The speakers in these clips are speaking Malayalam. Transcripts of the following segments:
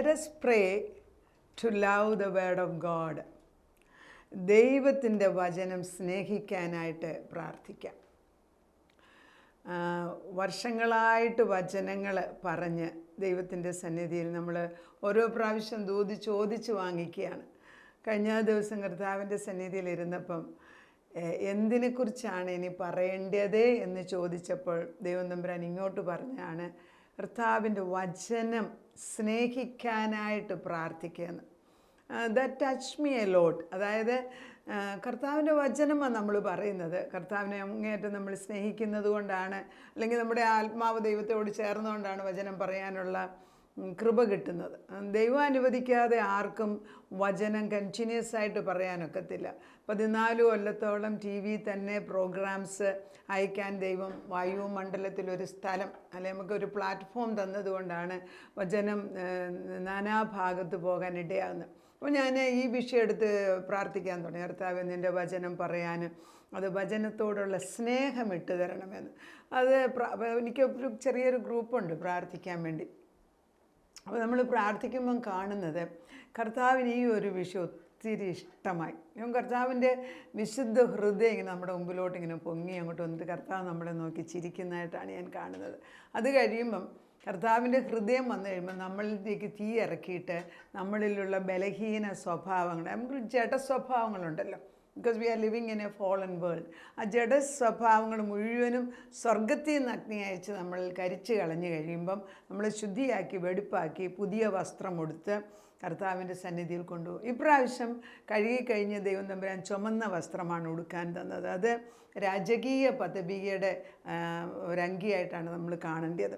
Let us pray to love the word of God. ദൈവത്തിൻ്റെ വചനം സ്നേഹിക്കാനായിട്ട് പ്രാർത്ഥിക്കാം. വർഷങ്ങളായിട്ട് വചനങ്ങൾ പറഞ്ഞ് ദൈവത്തിൻ്റെ സന്നിധിയിൽ നമ്മൾ ഓരോ പ്രാവശ്യം ചോദിച്ച് വാങ്ങിക്കുകയാണ്. കഴിഞ്ഞ ദിവസം കർത്താവിൻ്റെ സന്നിധിയിൽ ഇരുന്നപ്പം എന്തിനെക്കുറിച്ചാണ് ഇനി പറയേണ്ടത് എന്ന് ചോദിച്ചപ്പോൾ ദൈവം തമ്പുരാൻ ഇങ്ങോട്ട് പറഞ്ഞാണ് കർത്താവിൻ്റെ വചനം സ്നേഹിക്കാനായിട്ട് പ്രാർത്ഥിക്കുകയെന്ന്. That touch me a lot. അതായത് കർത്താവിൻ്റെ വചനമാണ് നമ്മൾ പറയുന്നത്. കർത്താവിനെ അങ്ങേയറ്റം നമ്മൾ സ്നേഹിക്കുന്നത് കൊണ്ടാണ്, അല്ലെങ്കിൽ നമ്മുടെ ആത്മാവ് ദൈവത്തോട് ചേർന്നുകൊണ്ടാണ് വചനം പറയാനുള്ള കൃപ കിട്ടുന്നത്. ദൈവം അനുവദിക്കാതെ ആർക്കും വചനം കണ്ടിന്യൂസ് ആയിട്ട് പറയാനൊക്കത്തില്ല. 14 കൊല്ലത്തോളം TV തന്നെ പ്രോഗ്രാംസ് അയക്കാൻ ദൈവം വായുമണ്ഡലത്തിലൊരു സ്ഥലം, അല്ലെങ്കിൽ നമുക്കൊരു പ്ലാറ്റ്ഫോം തന്നതുകൊണ്ടാണ് വചനം നാനാഭാഗത്ത് പോകാൻ ഇടയാകുന്നത്. അപ്പോൾ ഞാൻ ഈ വിഷയം എടുത്ത് പ്രാർത്ഥിക്കാൻ തുടങ്ങി. കർത്താവേ, നിൻ്റെ വചനം പറയാൻ, അത് വചനത്തോടുള്ള സ്നേഹം ഇട്ട് തരണമെന്ന്. അത് എനിക്കൊരു ചെറിയൊരു ഗ്രൂപ്പുണ്ട് പ്രാർത്ഥിക്കാൻ വേണ്ടി. അപ്പോൾ നമ്മൾ പ്രാർത്ഥിക്കുമ്പം കാണുന്നത് കർത്താവിന് ഈ ഒരു വിഷയം ഒത്തിരി ഇഷ്ടമായി. കർത്താവിൻ്റെ വിശുദ്ധ ഹൃദയം ഇങ്ങനെ നമ്മുടെ മുമ്പിലോട്ട് ഇങ്ങനെ പൊങ്ങി അങ്ങോട്ട് വന്നിട്ട് കർത്താവ് നമ്മളെ നോക്കി ചിരിക്കുന്നതായിട്ടാണ് ഞാൻ കാണുന്നത്. അത് കഴിയുമ്പം കർത്താവിൻ്റെ ഹൃദയം വന്നു കഴിയുമ്പോൾ നമ്മളിലേക്ക് തീ ഇറക്കിയിട്ട് നമ്മളിലുള്ള ബലഹീന സ്വഭാവങ്ങൾ, നമുക്ക് ജഡസ്വഭാവങ്ങളുണ്ടല്ലോ, because we are living in a fallen world. ആ ജഡസ്വഭാവങ്ങൾ മുഴുവനും സ്വർഗത്തിൽ നിന്ന് അഗ്നി അയച്ച് നമ്മൾ കരിച്ച് കളഞ്ഞു കഴിയുമ്പം നമ്മൾ ശുദ്ധിയാക്കി വെടിപ്പാക്കി പുതിയ വസ്ത്രം ഉടുത്ത് കർത്താവിൻ്റെ സന്നിധിയിൽ കൊണ്ടുപോകും. ഇപ്രാവശ്യം കഴുകിക്കഴിഞ്ഞ് ദൈവം തമ്പുരാൻ ചുമന്ന വസ്ത്രമാണ് ഉടുക്കാൻ തന്നത്. അത് രാജകീയ പദവിയുടെ ഒരങ്കിയായിട്ടാണ് നമ്മൾ കാണേണ്ടത്.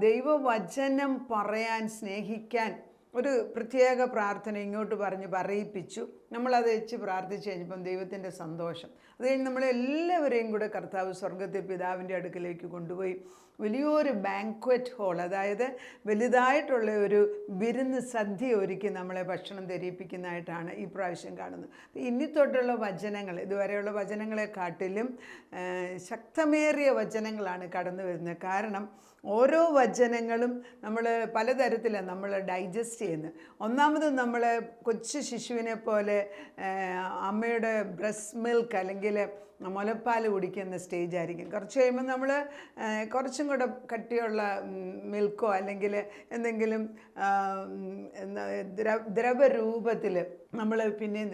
ദൈവവചനം പറയാൻ, സ്നേഹിക്കാൻ ഒരു പ്രത്യേക പ്രാർത്ഥന ഇങ്ങോട്ട് പറയിപ്പിച്ചു. നമ്മളത് വെച്ച് പ്രാർത്ഥിച്ച് കഴിഞ്ഞപ്പം ദൈവത്തിൻ്റെ സന്തോഷം. അത് കഴിഞ്ഞ് നമ്മളെല്ലാവരെയും കൂടെ കർത്താവ് സ്വർഗത്തിൽ പിതാവിൻ്റെ അടുക്കലേക്ക് കൊണ്ടുപോയി വലിയൊരു ബാങ്ക്വറ്റ് ഹോൾ, അതായത് വലുതായിട്ടുള്ള ഒരു വിരുന്ന് സദ്യ ഒരുക്കി നമ്മളെ ഭക്ഷണം ധരിപ്പിക്കുന്നതായിട്ടാണ് ഈ പ്രാവശ്യം കാണുന്നത്. ഇനി തൊട്ടുള്ള വചനങ്ങൾ, ഇതുവരെയുള്ള വചനങ്ങളെക്കാട്ടിലും ശക്തമേറിയ വചനങ്ങളാണ് കടന്നു വരുന്നത്. കാരണം ഓരോ വചനങ്ങളും നമ്മൾ പലതരത്തിലാണ് നമ്മൾ ഡൈജസ്റ്റ് ചെയ്യുന്നത്. ഒന്നാമത് നമ്മൾ കൊച്ചു ശിശുവിനെ പോലെ അമ്മയുടെ ബ്രസ്റ്റ് മിൽക്ക് അല്ലെങ്കിൽ മുലപ്പാൽ കുടിക്കുന്ന സ്റ്റേജ് ആയിരിക്കും. കുറച്ച് കഴിയുമ്പോൾ നമ്മൾ കുറച്ചും കൂടെ കട്ടിയുള്ള മിൽക്കോ അല്ലെങ്കിൽ എന്തെങ്കിലും ദ്രവരൂപത്തിൽ നമ്മൾ പിന്നെയും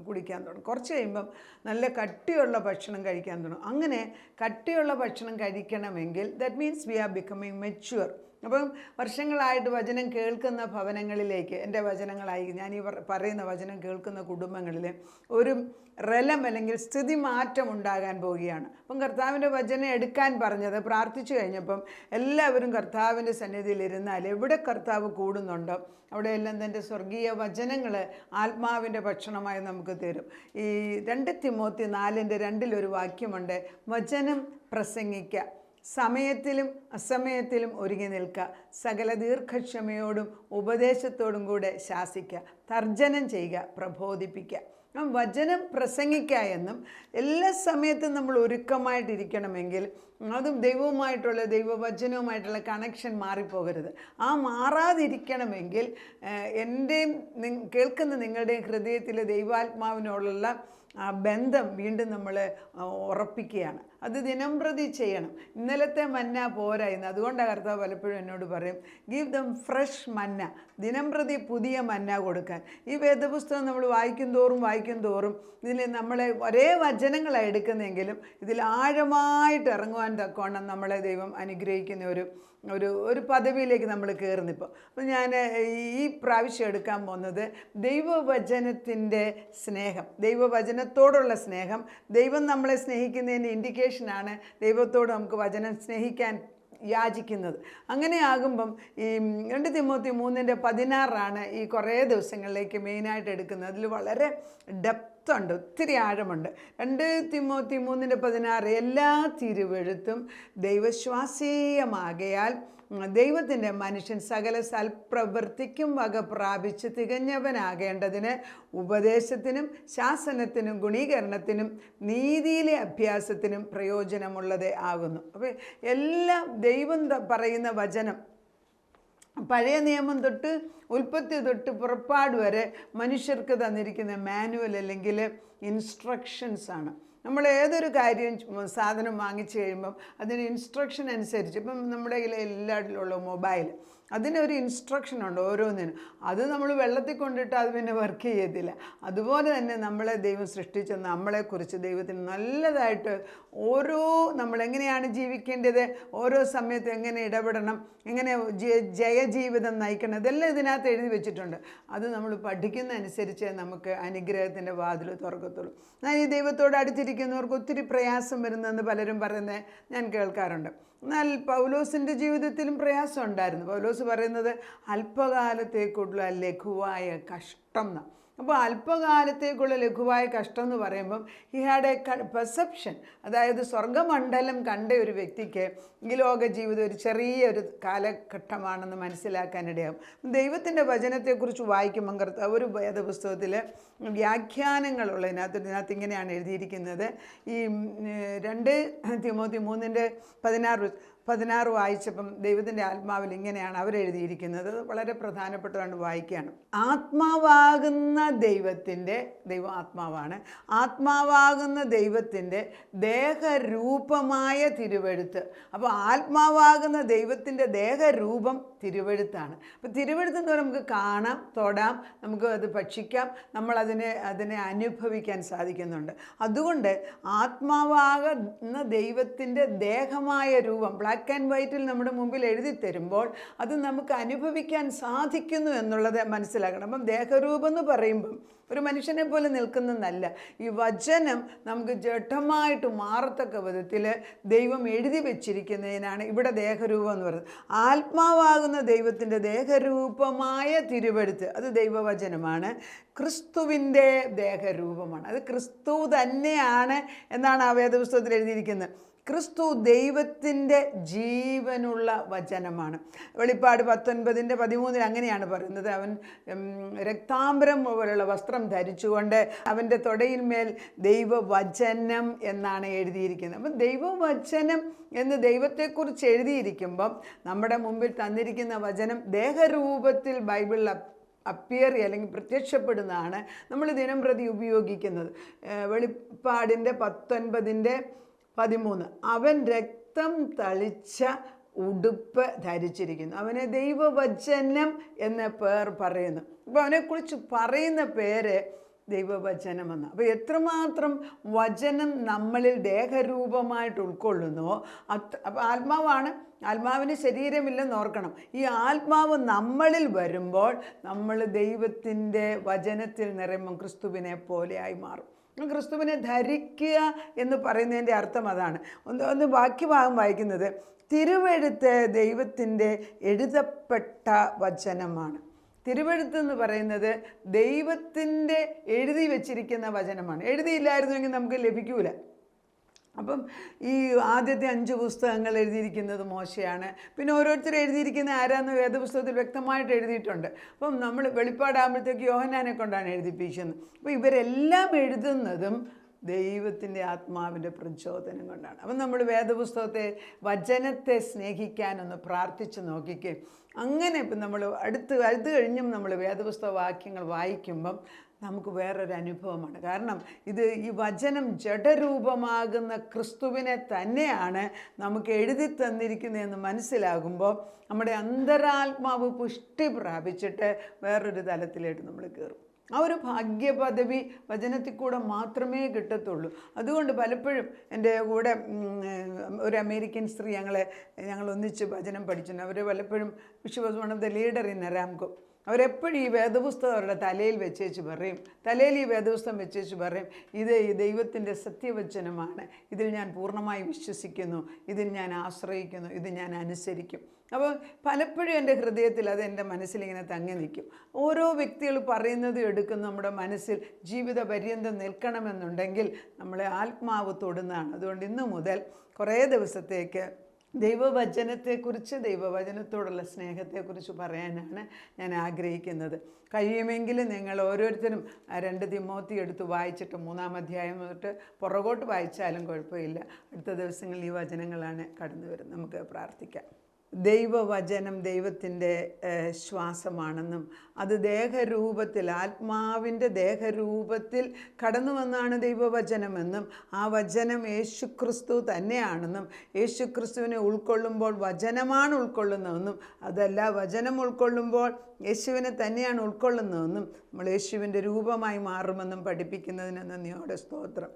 കുടിക്കാൻ തുടങ്ങും. കുറച്ച് കഴിയുമ്പം നല്ല കട്ടിയുള്ള ഭക്ഷണം കഴിക്കാൻ തുടങ്ങും. അങ്ങനെ കട്ടിയുള്ള ഭക്ഷണം കഴിക്കണമെങ്കിൽ that means we are becoming mature. അപ്പം വർഷങ്ങളായിട്ട് വചനം കേൾക്കുന്ന ഭവനങ്ങളിലേക്ക്, എൻ്റെ വചനങ്ങളായി ഞാൻ ഈ പറയുന്ന വചനം കേൾക്കുന്ന കുടുംബങ്ങളിൽ ഒരു റലം അല്ലെങ്കിൽ സ്ഥിതി മാറ്റം ഉണ്ടാകാൻ പോവുകയാണ്. അപ്പം കർത്താവിൻ്റെ വചനം എടുക്കാൻ പറഞ്ഞത് പ്രാർത്ഥിച്ചു കഴിഞ്ഞപ്പം എല്ലാവരും കർത്താവിൻ്റെ സന്നിധിയിൽ ഇരുന്നാൽ എവിടെ കർത്താവ് കൂടുന്നുണ്ടോ അവിടെയെല്ലാം തൻ്റെ സ്വർഗീയ വചനങ്ങൾ ആത്മാവിൻ്റെ ഭക്ഷണമായി നമുക്ക് തരും. ഈ 2 തിമോത്തി 4:2 വാക്യമുണ്ട്, വചനം പ്രസംഗിക്കുക, സമയത്തിലും അസമയത്തിലും ഒരുങ്ങി നിൽക്കുക, സകല ദീർഘക്ഷമയോടും ഉപദേശത്തോടും കൂടെ ശാസിക്കുക, തർജ്ജനം ചെയ്യുക, പ്രബോധിപ്പിക്കുക. വചനം പ്രസംഗിക്കുക എന്നും എല്ലാ സമയത്തും നമ്മൾ ഒരുക്കമായിട്ടിരിക്കണമെങ്കിൽ അതും ദൈവവചനവുമായിട്ടുള്ള കണക്ഷൻ മാറിപ്പോകരുത്. ആ മാറാതിരിക്കണമെങ്കിൽ എൻ്റെയും കേൾക്കുന്ന നിങ്ങളുടെയും ഹൃദയത്തിലെ ദൈവാത്മാവിനോടുള്ള ആ ബന്ധം വീണ്ടും നമ്മൾ ഉറപ്പിക്കുകയാണ്. അത് ദിനംപ്രതി ചെയ്യണം. ഇന്നലത്തെ മന്ന പോരാ ഇന്ന്. അതുകൊണ്ടാണ് കർത്താവ് പലപ്പോഴും എന്നോട് പറയും, ഗീവ് ദം ഫ്രഷ് മന്ന, ദിനംപ്രതി പുതിയ മന്ന കൊടുക്കാൻ. ഈ വേദപുസ്തകം നമ്മൾ വായിക്കും തോറും ഇതിൽ നമ്മളെ ഒരേ വചനങ്ങളാണ് എടുക്കുന്നെങ്കിലും ഇതിൽ ആഴമായിട്ട് ഇറങ്ങുവാൻ തക്കവണ്ണം നമ്മളെ ദൈവം അനുഗ്രഹിക്കുന്ന ഒരു പദവിയിലേക്ക് നമ്മൾ കയറുന്നിപ്പോൾ. അപ്പോൾ ഞാൻ ഈ പ്രാവശ്യം എടുക്കാൻ പോകുന്നത് ദൈവവചനത്തിൻ്റെ സ്നേഹം, ദൈവവചനത്തോടുള്ള സ്നേഹം. ദൈവം നമ്മളെ സ്നേഹിക്കുന്നതിൻ്റെ ഇൻഡിക്കേഷനാണ് ദൈവത്തോട് നമുക്ക് വചനം സ്നേഹിക്കാൻ യാചിക്കുന്നത്. അങ്ങനെ ആകുമ്പം ഈ 2 തിമോത്തി 3:16 ഈ കുറേ ദിവസങ്ങളിലേക്ക് മെയിനായിട്ട് എടുക്കുന്നത്. അതിൽ വളരെ ഡെപ്തുണ്ട്, ഒത്തിരി ആഴമുണ്ട്. 2 തിമോത്തി 3:16 എല്ലാ തിരുവെഴുത്തും ദൈവശ്വാസീയമാകയാൽ ദൈവത്തിൻ്റെ മനുഷ്യൻ സകല സൽപ്രവൃത്തിക്കും വക പ്രാപിച്ച് തികഞ്ഞവനാകേണ്ടതിന് ഉപദേശത്തിനും ശാസനത്തിനും ഗുണീകരണത്തിനും നീതിയിലെ അഭ്യാസത്തിനും പ്രയോജനമുള്ളത് ആകുന്നു. അപ്പോൾ എല്ലാം ദൈവം പറയുന്ന വചനം പഴയ നിയമം തൊട്ട് ഉൽപ്പത്തി തൊട്ട് പുറപ്പാട് വരെ മനുഷ്യർക്ക് തന്നിരിക്കുന്ന മാനുവൽ അല്ലെങ്കിൽ ഇൻസ്ട്രക്ഷൻസ് ആണ്. നമ്മൾ ഏതൊരു കാര്യം സാധനം വാങ്ങിച്ചു കഴിയുമ്പം അതിന് ഇൻസ്ട്രക്ഷൻ അനുസരിച്ച്, ഇപ്പം നമ്മുടെ കയ്യിൽ എല്ലായിടത്തിലുള്ള മൊബൈൽ, അതിനൊരു ഇൻസ്ട്രക്ഷൻ ഉണ്ട് ഓരോന്നിനും. അത് നമ്മൾ വെള്ളത്തിൽ കൊണ്ടിട്ട് അത് പിന്നെ വർക്ക് ചെയ്യത്തില്ല. അതുപോലെ തന്നെ നമ്മളെ ദൈവം സൃഷ്ടിച്ച നമ്മളെക്കുറിച്ച് ദൈവത്തിന് നല്ലതായിട്ട് നമ്മളെങ്ങനെയാണ് ജീവിക്കേണ്ടത്, ഓരോ സമയത്ത് എങ്ങനെ ഇടപെടണം, എങ്ങനെ ജയജീവിതം നയിക്കണം, ഇതെല്ലാം ഇതിനകത്ത് എഴുതി വെച്ചിട്ടുണ്ട്. അത് നമ്മൾ പഠിക്കുന്ന അനുസരിച്ച് നമുക്ക് അനുഗ്രഹത്തിൻ്റെ വാതിൽ തുറക്കത്തുള്ളൂ. ഞാൻ ഈ ദൈവത്തോട് അടുത്തിരിക്കുന്നവർക്ക് ഒത്തിരി പ്രയാസം വരുന്നതെന്ന് പലരും പറയുന്നത് ഞാൻ കേൾക്കാറുണ്ട്. എന്നാൽ പൗലോസിൻ്റെ ജീവിതത്തിലും പ്രയാസം ഉണ്ടായിരുന്നു. പൗലോസ് പറയുന്നത് അല്പകാലത്തേക്കുള്ള ലഘുവായ കഷ്ടം എന്നാണ്. അപ്പോൾ അല്പകാലത്തേക്കുള്ള ലഘുവായ കഷ്ടം എന്ന് പറയുമ്പം ഹി ഹാഡ് എ പെർസെപ്ഷൻ, അതായത് സ്വർഗമണ്ഡലം കണ്ട ഒരു വ്യക്തിക്ക് ഈ ലോക ജീവിതം ഒരു ചെറിയൊരു കാലഘട്ടമാണെന്ന് മനസ്സിലാക്കാനിടയാകും. ദൈവത്തിൻ്റെ വചനത്തെക്കുറിച്ച് വായിക്കുമ്പം കർത്താവ് ഒരു വേദപുസ്തകത്തിൽ വ്യാഖ്യാനങ്ങളുള്ളതിനകത്ത് ഇങ്ങനെയാണ് എഴുതിയിരിക്കുന്നത്. ഈ 2 തിമോത്തി 3:16 വായിച്ചപ്പം ദൈവത്തിൻ്റെ ആത്മാവിൽ ഇങ്ങനെയാണ് അവരെഴുതിയിരിക്കുന്നത്. വളരെ പ്രധാനപ്പെട്ടതാണ്, വായിക്കുകയാണ്. ആത്മാവാകുന്ന ദൈവം ആത്മാവാണ്. ആത്മാവാകുന്ന ദൈവത്തിൻ്റെ ദേഹരൂപമായ തിരുവെഴുത്ത്. അപ്പോൾ ആത്മാവാകുന്ന ദൈവത്തിൻ്റെ ദേഹരൂപം തിരുവെഴുത്താണ്. അപ്പോൾ തിരുവെഴുത്തെന്ന് പറയുമ്പോൾ നമുക്ക് കാണാം, തൊടാം, നമുക്ക് അത് ഭക്ഷിക്കാം, അതിനെ അനുഭവിക്കാൻ സാധിക്കുന്നുണ്ട്. അതുകൊണ്ട് ആത്മാവാകുന്ന ദൈവത്തിൻ്റെ ദേഹമായ രൂപം ബ്ലാക്ക് ആൻഡ് വൈറ്റിൽ നമ്മുടെ മുമ്പിൽ എഴുതി തരുമ്പോൾ അത് നമുക്ക് അനുഭവിക്കാൻ സാധിക്കുന്നു എന്നുള്ളത് മനസ്സിലാക്കണം. അപ്പം ദേഹരൂപം എന്ന് പറയുമ്പം ഒരു മനുഷ്യനെ പോലെ നിൽക്കുന്നതല്ല. ഈ വചനം നമുക്ക് ജഡമായിട്ട് മാറത്തക്ക വിധത്തിൽ ദൈവം എഴുതി വെച്ചിരിക്കുന്നതിനാണ് ഇവിടെ ദേഹരൂപം എന്ന് പറയുന്നത്. ആത്മാവാകുന്ന ദൈവത്തിൻ്റെ ദേഹരൂപമായ തിരുവെഴുത്ത്, അത് ദൈവവചനമാണ്. ക്രിസ്തുവിൻ്റെ ദേഹരൂപമാണ്, അത് ക്രിസ്തു തന്നെയാണ് എന്നാണ് ആ വേദപുസ്തകത്തിൽ എഴുതിയിരിക്കുന്നത്. ക്രിസ്തു ദൈവത്തിൻ്റെ ജീവനുള്ള വചനമാണ്. വെളിപ്പാട് 19:13 അങ്ങനെയാണ് പറയുന്നത്. അവൻ രക്താംബരം പോലുള്ള വസ്ത്രം ധരിച്ചുകൊണ്ട് അവൻ്റെ തൊടയിന്മേൽ ദൈവവചനം എന്നാണ് എഴുതിയിരിക്കുന്നത്. അപ്പം ദൈവവചനം എന്ന് ദൈവത്തെക്കുറിച്ച് എഴുതിയിരിക്കുമ്പം നമ്മുടെ മുമ്പിൽ തന്നിരിക്കുന്ന വചനം ദേഹരൂപത്തിൽ ബൈബിളിൽ അല്ലെങ്കിൽ പ്രത്യക്ഷപ്പെടുന്നതാണ് നമ്മൾ ദിനം പ്രതി ഉപയോഗിക്കുന്നത്. വെളിപ്പാടിൻ്റെ 19:13 അവൻ രക്തം തളിച്ച ഉടുപ്പ് ധരിച്ചിരിക്കുന്നു. അവനെ ദൈവവചനം എന്ന പേർ പറയുന്നു. അപ്പോൾ അവനെക്കുറിച്ച് പറയുന്ന പേര് ദൈവവചനമെന്ന്. അപ്പോൾ എത്രമാത്രം വചനം നമ്മളിൽ ദേഹരൂപമായിട്ട് ഉൾക്കൊള്ളുന്നുവോ അപ്പോൾ ആത്മാവിന് ശരീരമില്ലെന്ന് ഓർക്കണം. ഈ ആത്മാവ് നമ്മളിൽ വരുമ്പോൾ നമ്മൾ ദൈവത്തിൻ്റെ വചനത്തിൽ നിറയുമ്പം ക്രിസ്തുവിനെ പോലെയായി മാറും. ക്രിസ്തുവിനെ ധരിക്കുക എന്ന് പറയുന്നതിൻ്റെ അർത്ഥം അതാണ്. ഒന്ന് വാക്യഭാഗം വായിക്കുന്നത്, തിരുവെഴുത്ത് ദൈവത്തിൻ്റെ എഴുതപ്പെട്ട വചനമാണ്. തിരുവെഴുത്ത് എന്ന് പറയുന്നത് ദൈവത്തിൻ്റെ എഴുതി വച്ചിരിക്കുന്ന വചനമാണ്. എഴുതിയില്ലായിരുന്നുവെങ്കിൽ നമുക്ക് ലഭിക്കൂല. അപ്പം ഈ ആദ്യത്തെ 5 പുസ്തകങ്ങൾ എഴുതിയിരിക്കുന്നത് മോശയാണ്. പിന്നെ ഓരോരുത്തർ എഴുതിയിരിക്കുന്ന ആരാന്ന് വേദപുസ്തകത്തിൽ വ്യക്തമായിട്ട് എഴുതിയിട്ടുണ്ട്. അപ്പം നമ്മൾ വെളിപ്പാടാകുമ്പോഴത്തേക്ക് യോഹന്നാനെ കൊണ്ടാണ് എഴുതിപ്പിക്കുന്നത്. അപ്പോൾ ഇവരെല്ലാം എഴുതുന്നതും ദൈവത്തിൻ്റെ ആത്മാവിൻ്റെ പ്രചോദനം കൊണ്ടാണ്. അപ്പം നമ്മൾ വചനത്തെ സ്നേഹിക്കാനൊന്ന് പ്രാർത്ഥിച്ച് നോക്കിക്കേ. അങ്ങനെ ഇപ്പം നമ്മൾ അടുത്ത് കഴിഞ്ഞും നമ്മൾ വേദപുസ്തക വാക്യങ്ങൾ വായിക്കുമ്പം നമുക്ക് വേറൊരു അനുഭവമാണ്. കാരണം ഈ വചനം ജഡരൂപമാകുന്ന ക്രിസ്തുവിനെ തന്നെയാണ് നമുക്ക് എഴുതി തന്നിരിക്കുന്നതെന്ന് മനസ്സിലാകുമ്പോൾ നമ്മുടെ അന്തരാത്മാവ് പുഷ്ടി പ്രാപിച്ചിട്ട് വേറൊരു തലത്തിലേക്ക് നമ്മൾ കയറും. ആ ഒരു ഭാഗ്യപദവി വചനത്തിൽ കൂടെ മാത്രമേ കിട്ടത്തുള്ളൂ. അതുകൊണ്ട് പലപ്പോഴും എൻ്റെ കൂടെ ഒരു അമേരിക്കൻ സ്ത്രീ ഞങ്ങൾ ഒന്നിച്ച് വചനം പഠിച്ചിട്ടുണ്ട്. അവർ പലപ്പോഴും she was one of the leader in Aramco. അവരെപ്പോഴും ഈ വേദപുസ്തകം അവരുടെ തലയിൽ ഈ വേദപുസ്തകം വെച്ചേച്ച് പറയും, ഇത് ഈ ദൈവത്തിൻ്റെ സത്യവചനമാണ്, ഇതിൽ ഞാൻ പൂർണ്ണമായി വിശ്വസിക്കുന്നു, ഇതിൽ ഞാൻ ആശ്രയിക്കുന്നു, ഇത് ഞാൻ അനുസരിക്കും. അപ്പോൾ പലപ്പോഴും എൻ്റെ ഹൃദയത്തിൽ അത് എൻ്റെ മനസ്സിലിങ്ങനെ തങ്ങി നിൽക്കും. ഓരോ വ്യക്തികൾ പറയുന്നതും എടുക്കുന്ന നമ്മുടെ മനസ്സിൽ ജീവിത പര്യന്തം നിൽക്കണമെന്നുണ്ടെങ്കിൽ നമ്മളെ ആത്മാവ് തൊടുന്നതാണ്. അതുകൊണ്ട് ഇന്നു മുതൽ കുറേ ദിവസത്തേക്ക് ദൈവവചനത്തെക്കുറിച്ച്, ദൈവവചനത്തോടുള്ള സ്നേഹത്തെക്കുറിച്ച് പറയാനാണ് ഞാൻ ആഗ്രഹിക്കുന്നത്. കഴിയുമെങ്കിൽ നിങ്ങൾ ഓരോരുത്തരും 2 തിമോത്തി എടുത്ത് വായിച്ചിട്ട് 3-ാം അധ്യായം തൊട്ട് പുറകോട്ട് വായിച്ചാലും കുഴപ്പമില്ല. അടുത്ത ദിവസങ്ങളിൽ ഈ വചനങ്ങളാണ് കടന്നു വരുന്നത്. നമുക്ക് പ്രാർത്ഥിക്കാം. ദൈവവചനം ദൈവത്തിൻ്റെ ശ്വാസമാണെന്നും അത് ദേഹരൂപത്തിൽ, ആത്മാവിൻ്റെ ദേഹരൂപത്തിൽ കടന്നു വന്നാണ് ദൈവവചനമെന്നും ആ വചനം യേശുക്രിസ്തു തന്നെയാണെന്നും യേശുക്രിസ്തുവിനെ ഉൾക്കൊള്ളുമ്പോൾ വചനമാണ് ഉൾക്കൊള്ളുന്നതെന്നും അതല്ല വചനം ഉൾക്കൊള്ളുമ്പോൾ യേശുവിനെ തന്നെയാണ് ഉൾക്കൊള്ളുന്നതെന്നും നമ്മൾ യേശുവിൻ്റെ രൂപമായി മാറുമെന്നും പഠിപ്പിക്കുന്നതിന് നന്ദിയോടെ സ്തോത്രം.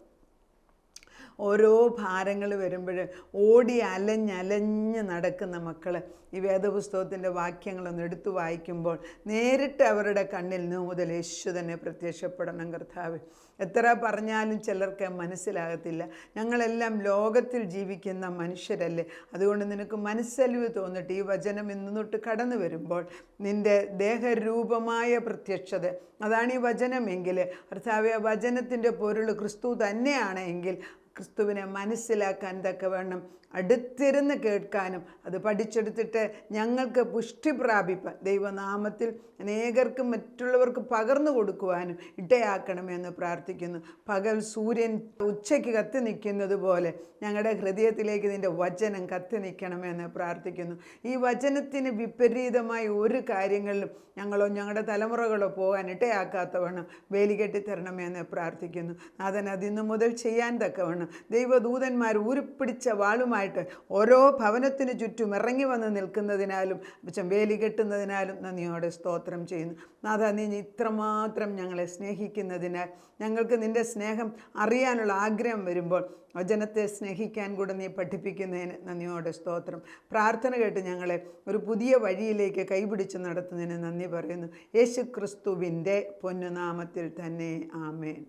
ഓരോ ഭാരങ്ങൾ വരുമ്പോൾ ഓടി അലഞ്ഞ് നടക്കുന്ന മക്കൾ ഈ വേദപുസ്തകത്തിൻ്റെ വാക്യങ്ങളൊന്ന് എടുത്തു വായിക്കുമ്പോൾ നേരിട്ട് അവരുടെ കണ്ണിൽ നിന്ന് മുതൽ യേശു തന്നെ പ്രത്യക്ഷപ്പെടണം. കർത്താവ്, എത്ര പറഞ്ഞാലും ചിലർക്ക് മനസ്സിലാകത്തില്ല. ഞങ്ങളെല്ലാം ലോകത്തിൽ ജീവിക്കുന്ന മനുഷ്യരല്ലേ, അതുകൊണ്ട് നിനക്ക് മനസ്സലിവ് തോന്നിട്ട് ഈ വചനം ഇന്ന് തൊട്ട് കടന്നു വരുമ്പോൾ നിൻ്റെ ദേഹരൂപമായ പ്രത്യക്ഷത അതാണ് ഈ വചനമെങ്കിൽ, കർത്താവേ വചനത്തിൻ്റെ പൊരുൾ ക്രിസ്തു തന്നെയാണ് എങ്കിൽ ക്രിസ്തുവിനെ മനസ്സിലാക്കാൻ തക്കവണ്ണം അടുത്തിരുന്ന് കേൾക്കാനും അത് പഠിച്ചെടുത്തിട്ട് ഞങ്ങൾക്ക് പുഷ്ടി പ്രാപിപ്പാൻ ദൈവനാമത്തിൽ അനേകർക്ക് മറ്റുള്ളവർക്ക് പകർന്നു കൊടുക്കുവാനും ഇടയാക്കണമെന്ന് പ്രാർത്ഥിക്കുന്നു. പകൽ സൂര്യൻ ഉച്ചയ്ക്ക് കത്തി നിൽക്കുന്നത് പോലെ ഞങ്ങളുടെ ഹൃദയത്തിലേക്ക് നിൻ്റെ വചനം കത്തി നിൽക്കണമെന്ന് പ്രാർത്ഥിക്കുന്നു. ഈ വചനത്തിന് വിപരീതമായ ഒരു കാര്യങ്ങളിലും ഞങ്ങളോ ഞങ്ങളുടെ തലമുറകളോ പോകാൻ ഇടയാക്കാത്തവണ്ണം വേലികെട്ടി തരണമെന്ന് പ്രാർത്ഥിക്കുന്നു. നാഥൻ അതിന്ന് മുതൽ ചെയ്യാൻ തക്കവണ്ണം ദൈവദൂതന്മാർ ഊരിപ്പിടിച്ച വാളുമായിട്ട് ഓരോ ഭവനത്തിന് ചുറ്റും ഇറങ്ങി വന്ന് നിൽക്കുന്നതിനാലും വേലി കെട്ടുന്നതിനാലും നന്ദിയോടെ സ്തോത്രം ചെയ്യുന്നു. നാഥ, നീ ഇത്രമാത്രം ഞങ്ങളെ സ്നേഹിക്കുന്നതിനാൽ ഞങ്ങൾക്ക് നിൻ്റെ സ്നേഹം അറിയാനുള്ള ആഗ്രഹം വരുമ്പോൾ വചനത്തെ സ്നേഹിക്കാൻ കൂടെ നീ പഠിപ്പിക്കുന്നതിന് നന്ദിയോടെ സ്തോത്രം. പ്രാർത്ഥന കേട്ട് ഞങ്ങളെ ഒരു പുതിയ വഴിയിലേക്ക് കൈപിടിച്ച് നടത്തുന്നതിന് നന്ദി പറയുന്നു. യേശു ക്രിസ്തുവിൻ്റെ പൊന്നുനാമത്തിൽ തന്നെ, ആമേൻ.